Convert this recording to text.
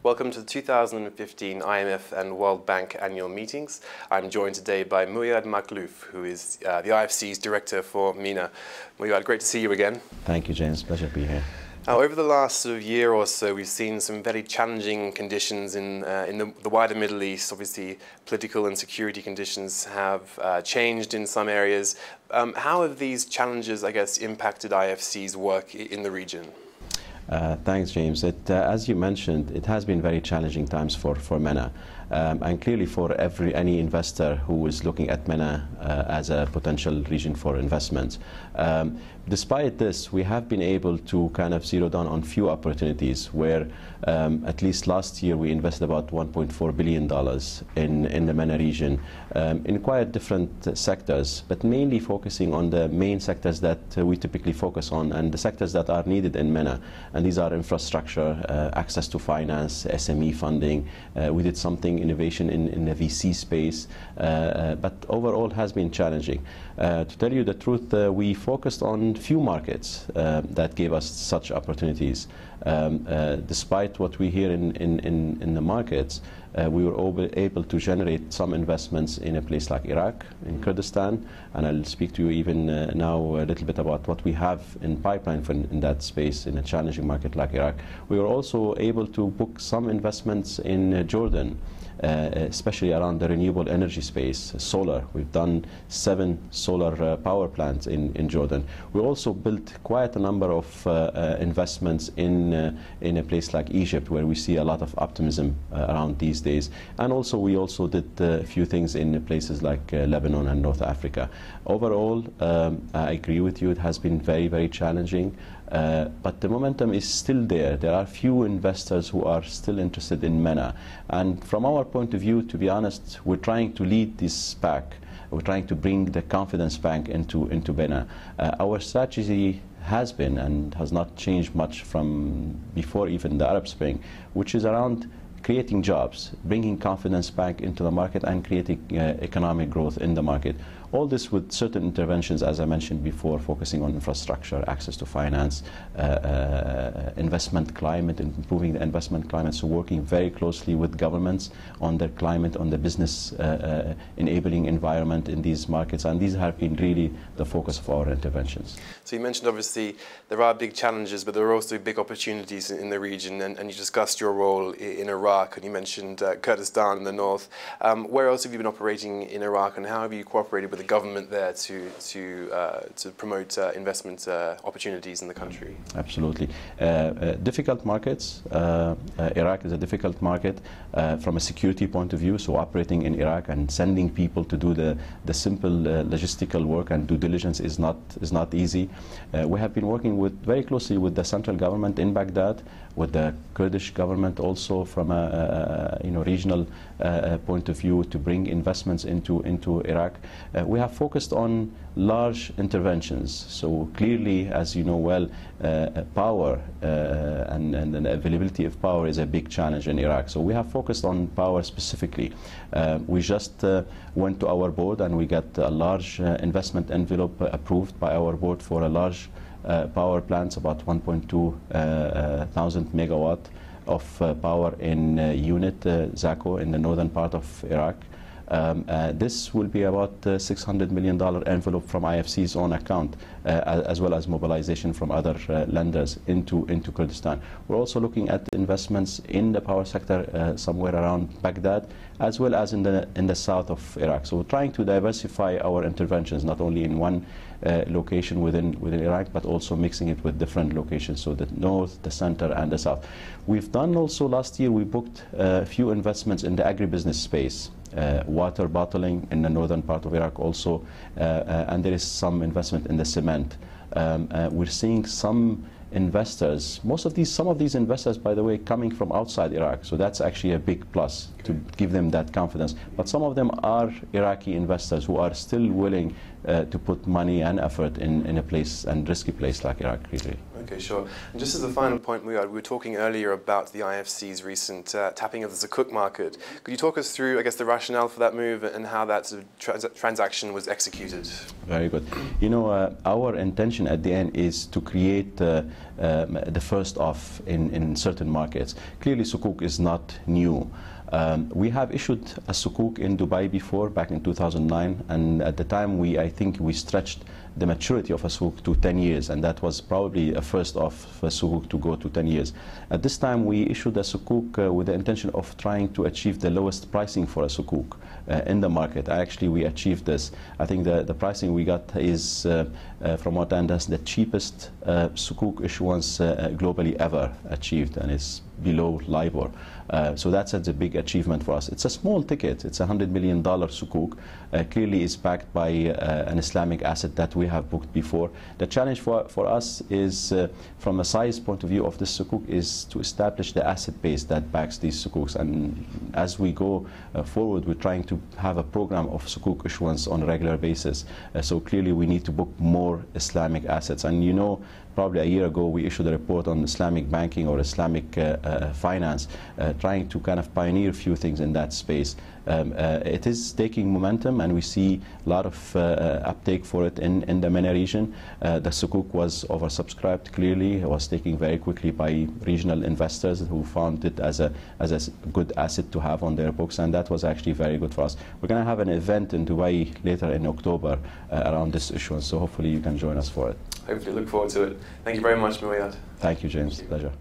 Welcome to the 2015 IMF and World Bank annual meetings. I'm joined today by Mouayed Makhlouf, who is the IFC's director for MENA. Mouayed, great to see you again. Thank you, James. Pleasure to be here. Over the last year or so, we've seen some very challenging conditions in the wider Middle East. Obviously, political and security conditions have changed in some areas. How have these challenges, I guess, impacted IFC's work in the region? Thanks, James. As you mentioned, it has been very challenging times for MENA. And clearly for any investor who is looking at MENA as a potential region for investment. Despite this, we have been able to kind of zero down on few opportunities where at least last year we invested about $1.4 billion in the MENA region in quite different sectors, but mainly focusing on the main sectors that we typically focus on and the sectors that are needed in MENA. And these are infrastructure, access to finance, SME funding. We did something innovation in the VC space, but overall has been challenging. To tell you the truth, we focused on few markets that gave us such opportunities. Despite what we hear in the markets, we were able to generate some investments in a place like Iraq, in Kurdistan, and I'll speak to you even now a little bit about what we have in pipeline in that space in a challenging market like Iraq. We were also able to book some investments in Jordan, especially around the renewable energy space, solar. We've done 7 solar power plants in Jordan. We also built quite a number of investments in a place like Egypt, where we see a lot of optimism around these days. And also we also did a few things in places like Lebanon and North Africa. Overall, I agree with you, it has been very, very challenging. But the momentum is still there. There are few investors who are still interested in MENA. And from our point of view, to be honest, we're trying to lead this pack. We're trying to bring the confidence bank into MENA. Our strategy has been and has not changed much from before even the Arab Spring, which is around creating jobs, bringing confidence back into the market and creating economic growth in the market. All this with certain interventions, as I mentioned before, focusing on infrastructure, access to finance, investment climate, improving the investment climate, so working very closely with governments on their climate, on the business enabling environment in these markets, and these have been really the focus of our interventions. So you mentioned obviously there are big challenges, but there are also big opportunities in the region, and you discussed your role in Iraq, and you mentioned Kurdistan in the north. Where else have you been operating in Iraq, and how have you cooperated with the government there to promote investment opportunities in the country? Absolutely. Difficult markets. Iraq is a difficult market from a security point of view, so operating in Iraq and sending people to do the simple logistical work and due diligence is not easy. We have been working very closely with the central government in Baghdad, with the Kurdish government also from a regional point of view to bring investments into Iraq. We have focused on large interventions. So clearly, as you know well, power and the availability of power is a big challenge in Iraq. So we have focused on power specifically. We just went to our board and we got a large investment envelope approved by our board for a large power plants, about 1.2 thousand megawatt of power in unit Zako in the northern part of Iraq. This will be about $600 million envelope from IFC's own account, as well as mobilization from other lenders into Kurdistan. We're also looking at investments in the power sector somewhere around Baghdad, as well as in the south of Iraq. So we're trying to diversify our interventions, not only in one location within Iraq, but also mixing it with different locations, so the north, the center, and the south. We've done also last year, we booked a few investments in the agribusiness space. Water bottling in the northern part of Iraq also, and there is some investment in the cement. We're seeing some investors, some of these investors, by the way, coming from outside Iraq, so that's actually a big plus to give them that confidence. But some of them are Iraqi investors who are still willing to put money and effort in a place and risky place like Iraq, really. Okay, sure. And just as a final point, Mouayed, we were talking earlier about the IFC's recent tapping of the sukuk market. Could you talk us through, I guess, the rationale for that move and how that sort of transaction was executed? Very good. You know, our intention at the end is to create the first of in certain markets. Clearly, sukuk is not new. We have issued a sukuk in Dubai before, back in 2009, and at the time I think we stretched the maturity of a sukuk to 10 years, and that was probably a first of a sukuk to go to 10 years. At this time we issued a sukuk with the intention of trying to achieve the lowest pricing for a sukuk in the market. Actually, we achieved this. I think the pricing we got is, from what I understand, the cheapest sukuk issuance globally ever achieved, and it's below LIBOR. So that's a big achievement for us. It's a small ticket. It's a $100 million sukuk. Clearly is backed by an Islamic asset that we have booked before. The challenge for us is, from a size point of view of this sukuk, is to establish the asset base that backs these sukuks. And as we go forward, we're trying to have a program of sukuk issuance on a regular basis. So clearly we need to book more Islamic assets. And you know, probably a year ago we issued a report on Islamic banking or Islamic finance, trying to kind of pioneer a few things in that space. It is taking momentum, and we see a lot of uptake for it in the MENA region. The sukuk was oversubscribed, clearly. It was taken very quickly by regional investors who found it as a good asset to have on their books, and that was actually very good for us. We're going to have an event in Dubai later in October around this issuance, so hopefully you can join us for it. Hopefully, look forward to it. Thank you very much, Mouayed. Thank you, James. Pleasure.